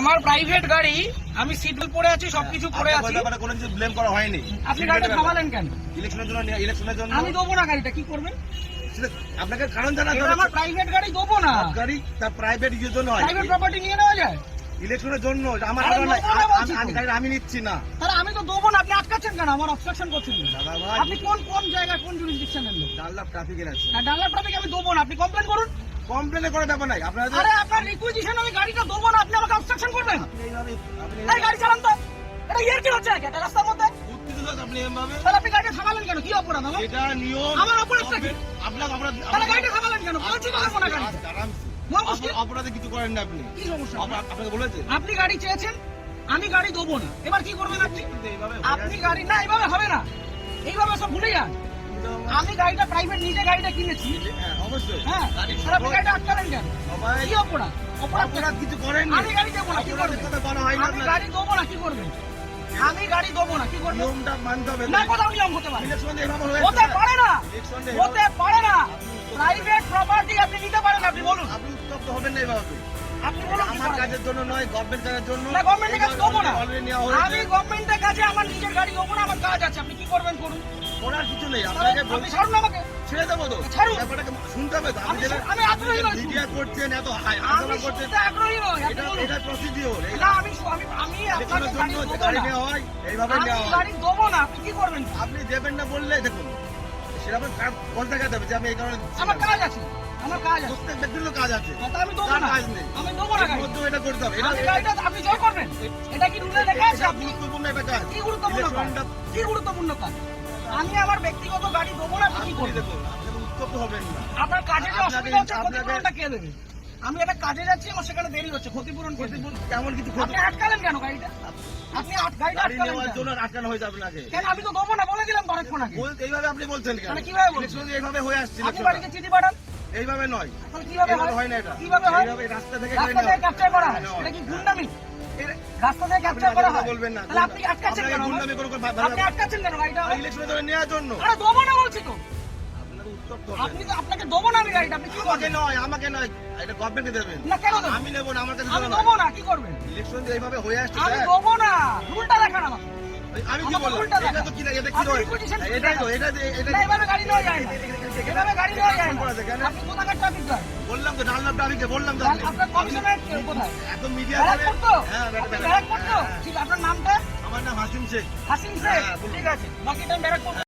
আমার প্রাইভেট গাড়ি, আমি সিট বেল্ট পরে আছি, সবকিছু পরে আছি, কোনো কিছু ব্লেম করা হয়নি। আপনি গাড়িটা থামালেন কেন? ইলেকশনের জন্য আমি দেবো না গাড়িটা, কি করবেন? আপনাকে কারণ জানাতে এটা আমার প্রাইভেট গাড়ি, দেবো না। গাড়ি তার প্রাইভেট ইউজের জন্য হয়, প্রাইভেট প্রপার্টি নিয়ে নেওয়া যায় ইলেকশনের জন্য। আমার আরে কারণ নাই, গাড়ি আমি নিচ্ছি না। তাহলে আমি তো দেবো না, আপনি আটকাচ্ছেন কেন? আমার অবস্ট্রাকশন করছেন দাদা ভাই, আপনি। কোন জায়গায়, কোন জুরিসডিকশনের লোক? ডাল্লা ট্রাফিকের আছে। ডাল্লা ট্রাফিক আমি দেবো না, আপনি কমপ্লেন করুন। কমপ্লেন করার ব্যাপার নাই। আপনারা আরে আপনার রিকুইজিশন, আমি গাড়িটা দেবো না, আপনি আমাকে অবস্ট্রাকশন করবেন। আপনি এই গাড়ি চালান তো, এটা ইয়ার কি হচ্ছে নাকি এটা রাস্তার মধ্যে? আপনি এভাবে, তাহলে আপনি গাড়িটা থামালেন কেন? কি অপরাধ আমার? এটা নিয়ম। আমার অপরাধটা কি? আপনার অপরাধ। তাহলে গাড়িটা থামালেন কেন? বলছি তো দেবো না গাড়ি। অপরাধে কিছু করেন না আপনি। কি সমস্যা? আপনাকে বলেছে আপনি গাড়ি চেয়েছেন, আমি গাড়ি দেবো না, এবার কি করবেন আপনি? এইভাবে আপনি গাড়ি না, এইভাবে হবে না, এইভাবে সব ভুলে যান। আমি গাড়িটা প্রাইভেট, নিজে গাড়িটা কিনেছি। হ্যাঁ, অবশ্যই। হ্যাঁ, আর আপনি গাড়িটা আটকালেন কেন? সবাই কি অপরাধ? অপরাধ কিছু করেন আমি গাড়ি দেবো না, কি করবেন? কথা বলা হয় না। আমি গাড়ি দেবো না, কি করবেন? আমি গাড়ি দেবো না, কি করবেন? নিয়মটা মানতে হবে। না, কোথাও নিয়ম হতে পারে? ইলেকশনে এভাবে হতে পারে না, ইলেকশনে হতে পারে না। প্রাইভেট প্রপার্টি আপনি নিতে পারেন, আপনি বলুন। আপনি উত্তপ্ত হবেন না এভাবে। আপনি বলুন কি আমার করা কাজের যায়? জন্য নয়, গভর্নমেন্ট কাজের জন্য। না, গভর্নমেন্টের কাছে দেবো না। অলরেডি নেওয়া আমি হয়েছে। গভর্নমেন্টের কাছে আমার নিজের গাড়ি দেবো না, আমার কাজ আছে, আপনি কি করবেন করুন। করার কিছু নেই। আপনাকে আপনি বলছি ছাড়ুন আমাকে। ছেড়ে দেবো তো। ছাড়ুন। ব্যাপারটাকে শুনতে হবে তো। আমি আগ্রহী নই। মিডিয়া করছেন, এত আমি আন্দোলন করছেন, শুনতে আগ্রহী নই, আপনি বলুন। এটা প্রসিডিওর। না, আমি আপনাকে গাড়ি জন্য দেবো গাড়ি না। নেওয়া হয়, এইভাবে আমি নেওয়া হয়। গাড়ি দেবো না, আপনি কি করবেন? আপনি দেবেন না বললে দেখুন, সেরকম বলতে দেখাতে হবে যে আমি এই কারণে দিচ্ছি আমার না। কাজ আছে, আমার কাজ আছে। প্রত্যেক ব্যক্তিরও কাজ আছে, তা আমি দেবো তার না, কাজ নেই। আমি দেবো না গাড়ি। এর মধ্যেও এটা করতে হবে। আমি গাড়িটা আপনি জয় করবেন, এটা কি রুলে লেখা আছে? এটা আপনি গুরুত্বপূর্ণ একটা কাজ। কি গুরুত্বপূর্ণ কাজ? ইলেকশনটা কি গুরুত্বপূর্ণ কাজ? আমি আমার ব্যক্তিগত গাড়ি দেবো না, আপনি কি আপনি করবেন? দেখুন, আপনাকে উত্তপ্ত হবেন না। আপনার কাজে যে অসুবিধা হচ্ছে, আপনাকে- ক্ষতিপূরণটা কে দেবে? আমি একটা কাজে যাচ্ছি, আমার সেখানে দেরি হচ্ছে, ক্ষতিপূরণ কে দেবে? কেমন কিছু আপনি আটকালেন কেন গাড়িটা? আপনি গাড়িটা গাড়ি আটকালেন নেওয়ার কেন? জন্য আটকানো হয়েছে আপনাকে। কেন? আমি তো দেবো না বলে দিলাম তো অনেকক্ষণ আগে। এইভাবে আপনি বলছেন কেন? তাহলে কিভাবে বলছেন? ইলেকশন এইভাবে হয়ে আসছে। আপনি বাড়িতে চিঠি পাঠান, এইভাবে নয়, তাহলে কিভাবে এইভাবে হয়? হয় না। এটা কিভাবে হয়? এইভাবে রাস্তা থেকে রাস্তা থেকে ক্যাপচার করা হয়, এটা কি গুন্ডামি? রাস্তা থেকে ক্যাপচার করা হয়, বলবেন না। তাহলে আপনি আটকাচ্ছেন কেন? গুন্ডামি করে আপনি আটকাচ্ছেন কেন গাড়িটা? ইলেকশনে ধরে নেওয়ার জন্য আরে দেবো না বলছি তো। আপনাকে উত্তপ্ত আপনি তো, আপনাকে দেবো না আমি গাড়িটা, আপনি কি আমাকে করবেন? নয়, আমাকে নয়, এটা গভর্নমেন্টকে দেবেন। না, কেন দেবেন? আমি নেবো না, আমার কাছে আমি দেবো না। দেবো না, কি করবেন? ইলেকশন যে এইভাবে হয়ে আসছে আমি স্যার, দেবো না, রুলটা দেখান আমাকে। আমি কি আমাকে বললাম? উল্টা এটা দেখা। তো কি না, এটা কি আপনি নয়? requisition কি এটাই তো, দেখান? এটা না, এভাবে গাড়ি নেওয়া যায় না, এভাবে গাড়ি নেওয়া যায় না। কেন? আপনি কোথাকার ট্রাফিক গার্ড? বললাম তো, ডালনা ট্রাফিকে বললাম তো। আপনার কমিশনার কোথায়? এত মিডিয়া ব্যারাকপুর তো? হ্যাঁ, আপনি ব্যারাকপুর তো? ঠিক, আপনার নামটা? আমার নাম হাসিম শেখ। হাসিম শেখ, হ্যাঁ, বলুন। ঠিক আছে, বাকিটা ব্যারাকপুর।